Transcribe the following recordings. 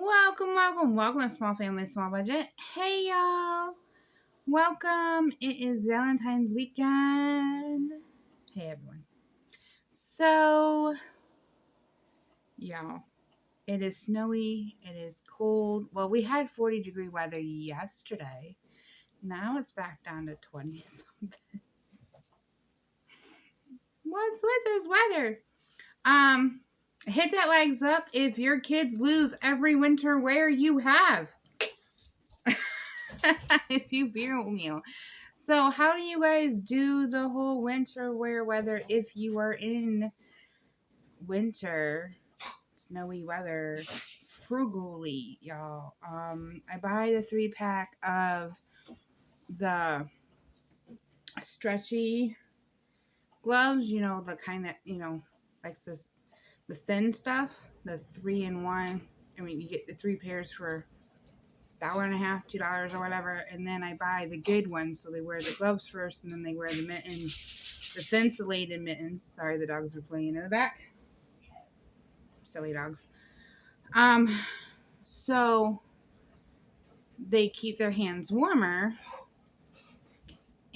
Welcome to Small Family, Small Budget. Hey, y'all. Welcome. It is Valentine's weekend. Hey, everyone. So, y'all, it is snowy. It is cold. Well, we had 40-degree weather yesterday. Now it's back down to 20 something. What's with this weather? Hit that legs up if your kids lose every winter wear you have. If you feel me. So how do you guys do the whole winter weather if you are in winter, snowy weather, frugally, y'all? I buy the 3-pack of the stretchy gloves, the kind that, like this, the thin stuff, the 3-in-1. I mean, you get the 3 pairs for $1.50, $2 or whatever, and then I buy the good ones, so they wear the gloves first, and then they wear the mittens, the insulated mittens. Sorry, the dogs are playing in the back. Silly dogs. So they keep their hands warmer,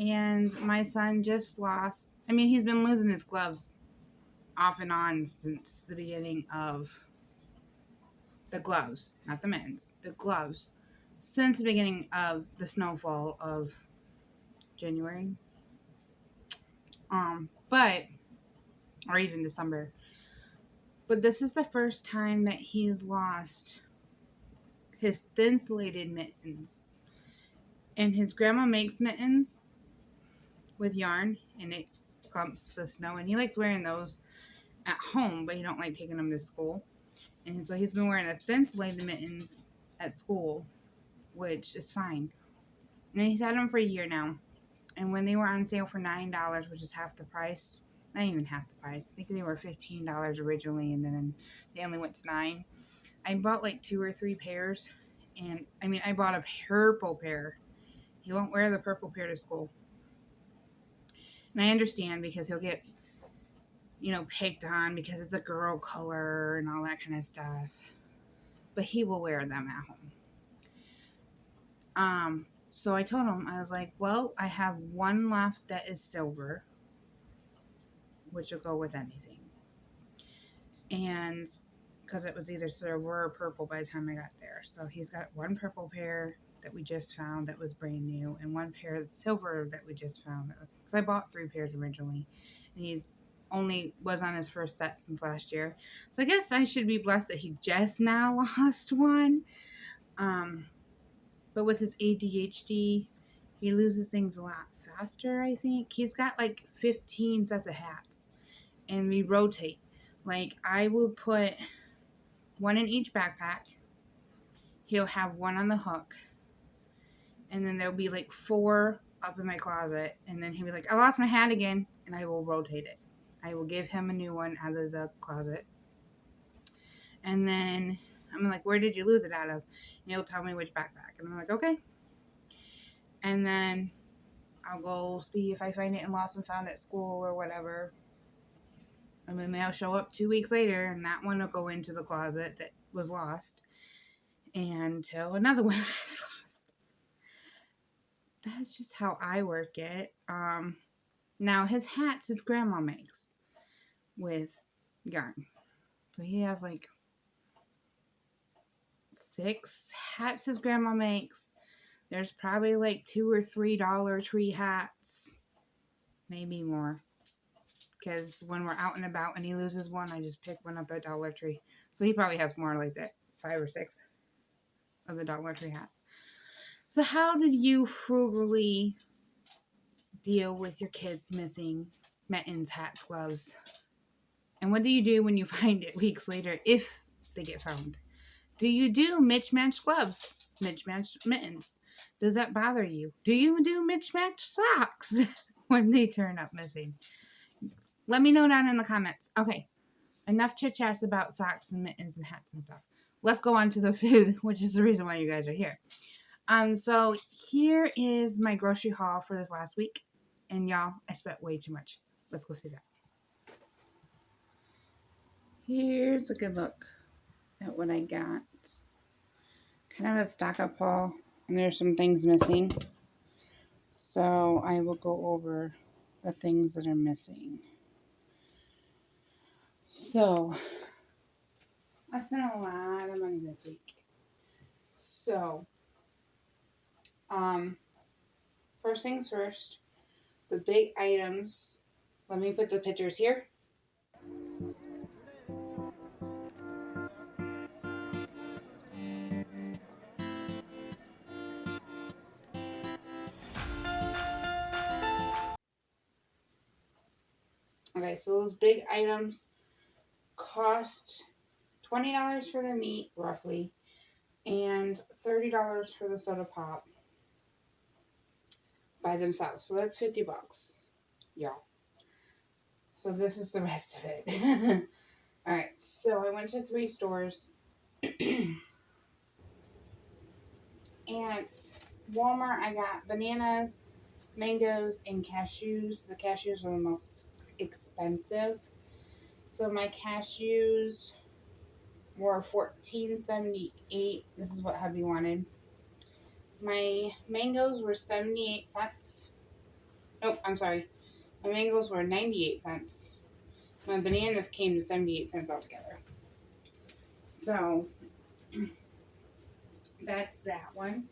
and my son just lost. I mean, he's been losing his gloves off and on since the beginning of the gloves, not the mittens, the gloves, since the beginning of the snowfall of January. Or even December. But this is the first time that he's lost his thin-insulated mittens. And his grandma makes mittens with yarn, and it clumps the snow. And he likes wearing those at home, but he don't like taking them to school. And so he's been wearing the thin-insulated mittens at school, which is fine. And he's had them for a year now. And when they were on sale for $9, which is half the price, not even half the price, I think they were $15 originally, and then they only went to $9. I bought like 2 or 3 pairs, and I mean, I bought a purple pair. He won't wear the purple pair to school. And I understand, because he'll get, picked on because it's a girl color and all that kind of stuff. But he will wear them at home. So I told him, I was like, well, I have one left that is silver, which will go with anything. And because it was either silver or purple by the time I got there. So he's got one purple pair that we just found that was brand new, and one pair that's silver that we just found. Because I bought 3 pairs originally, and he's only was on his first set since last year. So I guess I should be blessed that he just now lost one. But with his ADHD, he loses things a lot faster, I think. He's got like 15 sets of hats, and we rotate. Like, I will put one in each backpack. He'll have one on the hook, and then there'll be like 4 up in my closet, and then he'll be like, I lost my hat again, and I will rotate it. I will give him a new one out of the closet, and then I'm like, where did you lose it out of? And he'll tell me which backpack, and I'm like, okay. And then I'll go see if I find it in lost and found at school or whatever, and then they'll show up 2 weeks later, and that one will go into the closet that was lost until another one is lost. That's just how I work it. Now his hats his grandma makes with yarn. So he has like 6 hats his grandma makes. There's probably like $2 or $3 Dollar Tree hats. Maybe more. Because when we're out and about and he loses one, I just pick one up at Dollar Tree. So he probably has more like that, 5 or 6 of the Dollar Tree hats. So how did you frugally deal with your kids missing mittens, hats, gloves? And what do you do when you find it weeks later, if they get found? Do you do mismatched gloves, mismatched mittens? Does that bother you? Do you do mismatched socks when they turn up missing? Let me know down in the comments. Okay, enough chit-chats about socks and mittens and hats and stuff. Let's go on to the food, which is the reason why you guys are here. So here is my grocery haul for this last week. And y'all, I spent way too much. Let's go see that. Here's a good look at what I got. kind of a stock up haul, and there's some things missing. So I will go over the things that are missing. So I spent a lot of money this week. So, first things first, the big items. Let me put the pictures here. Okay, so those big items cost $20 for the meat, roughly, and $30 for the soda pop by themselves. So that's $50. Yeah. So this is the rest of it. Alright, so I went to 3 stores. At Walmart, I got bananas, mangoes, and cashews. The cashews are the most expensive. So my cashews were $14.78. This is what hubby wanted. My mangoes were 78 cents. Nope, I'm sorry. My mangoes were 98 cents. My bananas came to 78 cents altogether. So that's that one.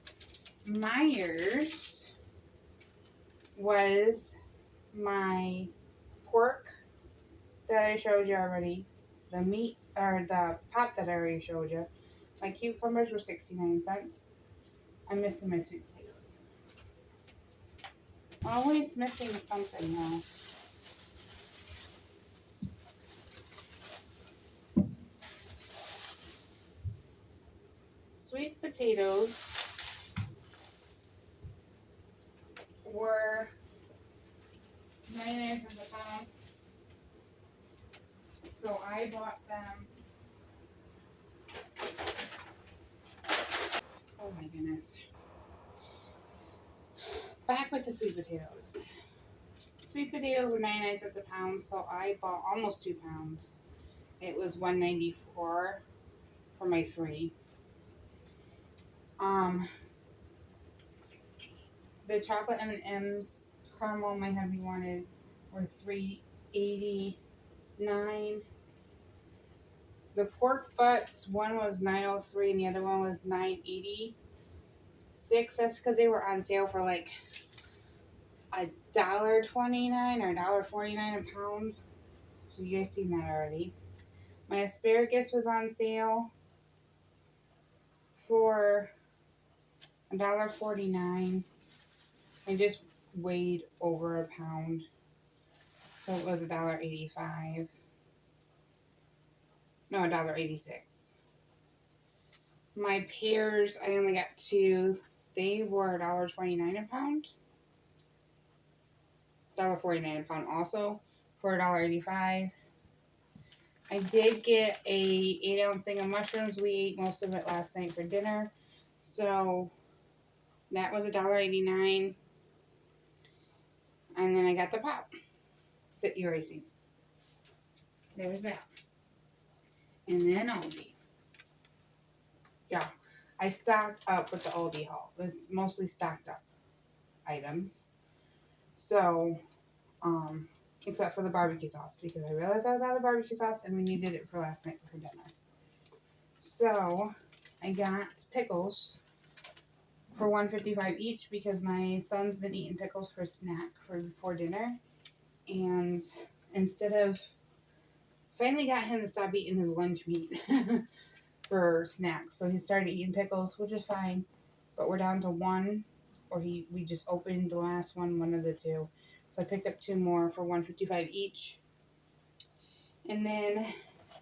Myers was my pork that I showed you already. The meat, or the pop that I already showed you. My cucumbers were 69 cents. I'm missing my sweet potatoes. Always missing something now. Sweet potatoes were 99 cents a pound. So I bought them. Oh my goodness. Back with the sweet potatoes. Sweet potatoes were 99 cents a pound, so I bought almost 2 pounds. It was $1.94 for my 3. The chocolate M&Ms caramel my hubby wanted were $3.89. The pork butts, one was $9.03 and the other one was $9.86. That's because they were on sale for like $1.29 or $1.49 a pound. So you guys seen that already. My asparagus was on sale for $1.49. I just weighed over a pound, so it was $1.85. No, $1.86. My pears, I only got 2. They were $1.29 a pound. $1.49 a pound also for $1.85. I did get a 8-ounce thing of mushrooms. We ate most of it last night for dinner, so that was $1.89. And then I got the pop that you're racing. There's that. And then Aldi. Yeah, I stocked up with the Aldi haul. It's mostly stocked up items. So, except for the barbecue sauce, because I realized I was out of barbecue sauce and we needed it for last night for dinner. So, I got pickles for $1.55 each because my son's been eating pickles for snack before dinner. And instead of, finally got him to stop eating his lunch meat for snacks. So he started eating pickles, which is fine. But we're down to 1, or we just opened the last one of the 2. So I picked up 2 more for $1.55 each. And then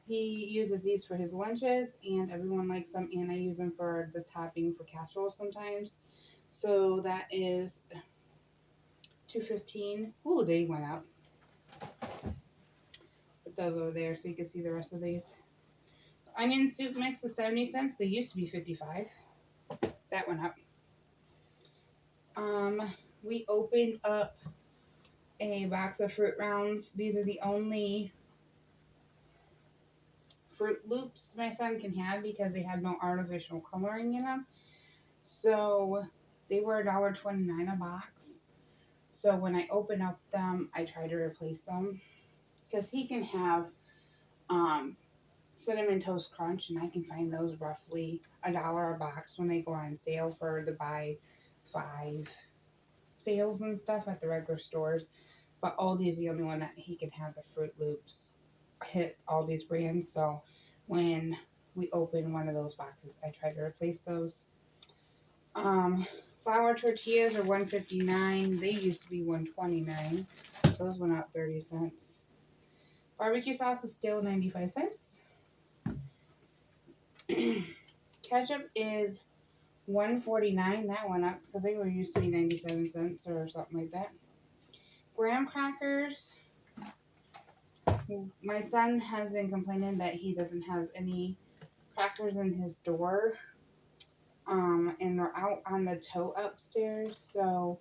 he uses these for his lunches, and everyone likes them, and I use them for the topping for casserole sometimes. So that is $2.15. Ooh, they went up. Put those over there so you can see the rest of these. The onion soup mix is 70 cents. They used to be 55. That went up. We opened up a box of fruit rounds. These are the only Fruit Loops my son can have because they have no artificial coloring in them. So they were $1.29 a box. So when I open up them, I try to replace them because he can have Cinnamon Toast Crunch, and I can find those roughly $1 a box when they go on sale for the buy 5 sales and stuff at the regular stores. But Aldi's the only one that he can have the Fruit Loops. Hit Aldi's brand, so when we open one of those boxes, I try to replace those. Flour tortillas are $1.59. They used to be $1.29, so those went up 30 cents. Barbecue sauce is still 95 cents. Ketchup is $1.49. That went up because they were used to be 97 cents or something like that. Graham crackers. My son has been complaining that he doesn't have any crackers in his door. And they're out on the tote upstairs. So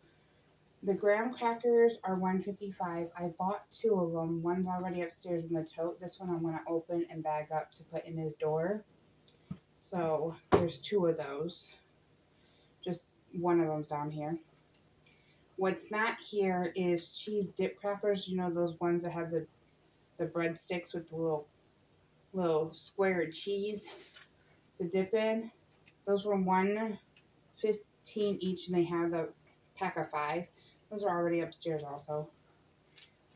the graham crackers are $1.55. I bought 2 of them. One's already upstairs in the tote. This one I'm going to open and bag up to put in his door. So there's 2 of those. Just one of them's down here. What's not here is cheese dip crackers. You know those ones that have the breadsticks with the little square of cheese to dip in. Those were $1.15 each, and they have the pack of 5. Those are already upstairs also.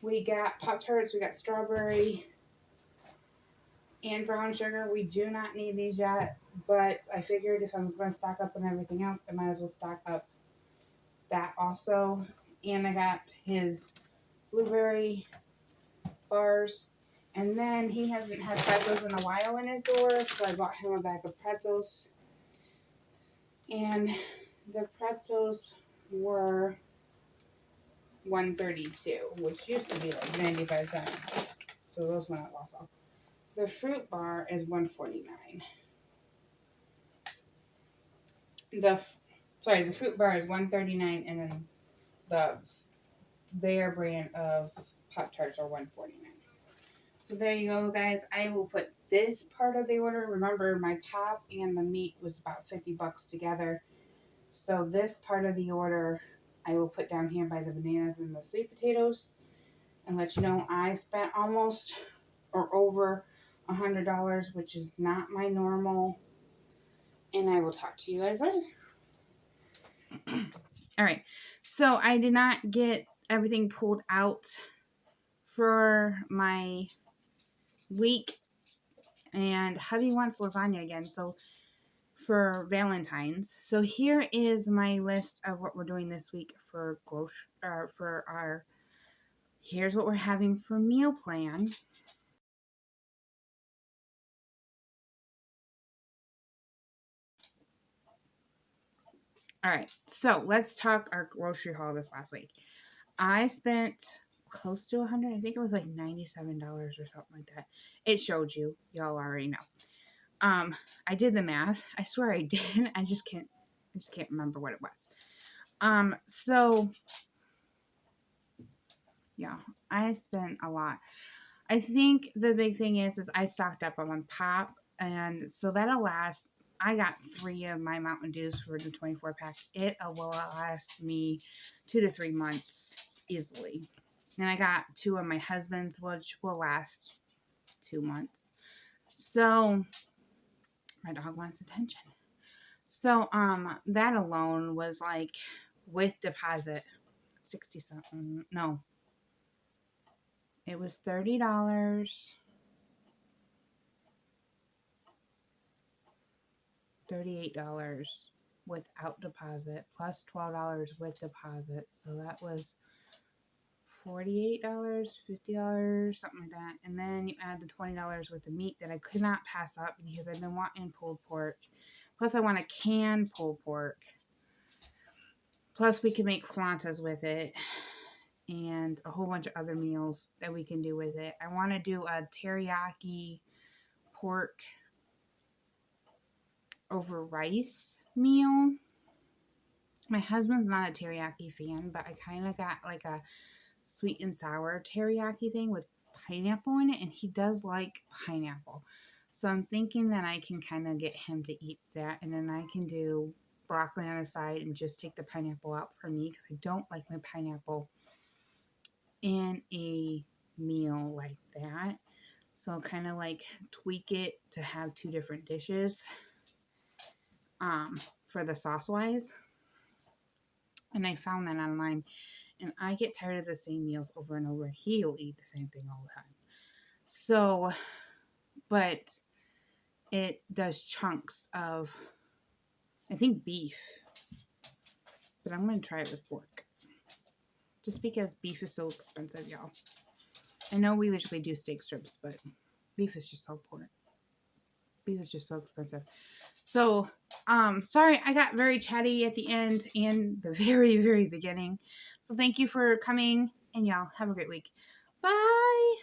We got Pop-Tarts. We got strawberry and brown sugar. We do not need these yet, but I figured if I was going to stock up on everything else, I might as well stock up that also. And I got his blueberry bars. And then he hasn't had pretzels in a while in his door, so I bought him a bag of pretzels. And the pretzels were $1.32, which used to be like 95 cents. So those went up also. The fruit bar is $1.49. The fruit bar is $1.39, and then their brand of Pop-Tarts are $1.49. So there you go, guys. I will put this part of the order. Remember, my pop and the meat was about $50 together. So this part of the order I will put down here by the bananas and the sweet potatoes and let you know I spent almost or over $100, which is not my normal. And I will talk to you guys later. All right. So I did not get everything pulled out for my week, and hubby wants lasagna again, so for Valentine's. So here is my list of what we're doing this week for here's what we're having for meal plan. All right, so let's talk our grocery haul this last week. I spent close to $100. I think it was like $97 or something like that. It showed you. Y'all already know. I did the math. I swear I did. I just can't remember what it was. So yeah, I spent a lot. I think the big thing is I stocked up on pop, and so that'll last. I got 3 of my Mountain Dews for the 24 pack. It will last me 2 to 3 months easily. And I got 2 of my husband's, which will last 2 months. So my dog wants attention. So that alone was like with deposit 60 something. No. It was $30. $38 without deposit, plus $12 with deposit. So that was $48, $50, something like that. And then you add the $20 with the meat that I could not pass up because I've been wanting pulled pork. Plus I want a canned pulled pork. Plus we can make flantas with it. And a whole bunch of other meals that we can do with it. I want to do a teriyaki pork over rice meal. My husband's not a teriyaki fan, but I kind of got like a sweet and sour teriyaki thing with pineapple in it, and he does like pineapple. So I'm thinking that I can kind of get him to eat that, and then I can do broccoli on the side and just take the pineapple out for me because I don't like my pineapple in a meal like that. So I'll kind of like tweak it to have two different dishes for the sauce wise. And I found that online, and I get tired of the same meals over and over. He'll eat the same thing all the time. So, but it does chunks of, I think, beef. But I'm going to try it with pork. Just because beef is so expensive, y'all. I know we usually do steak strips, but beef is just so important. Beef is just so expensive. So, sorry, I got very chatty at the end and the very, very beginning. So thank you for coming, and y'all have a great week. Bye!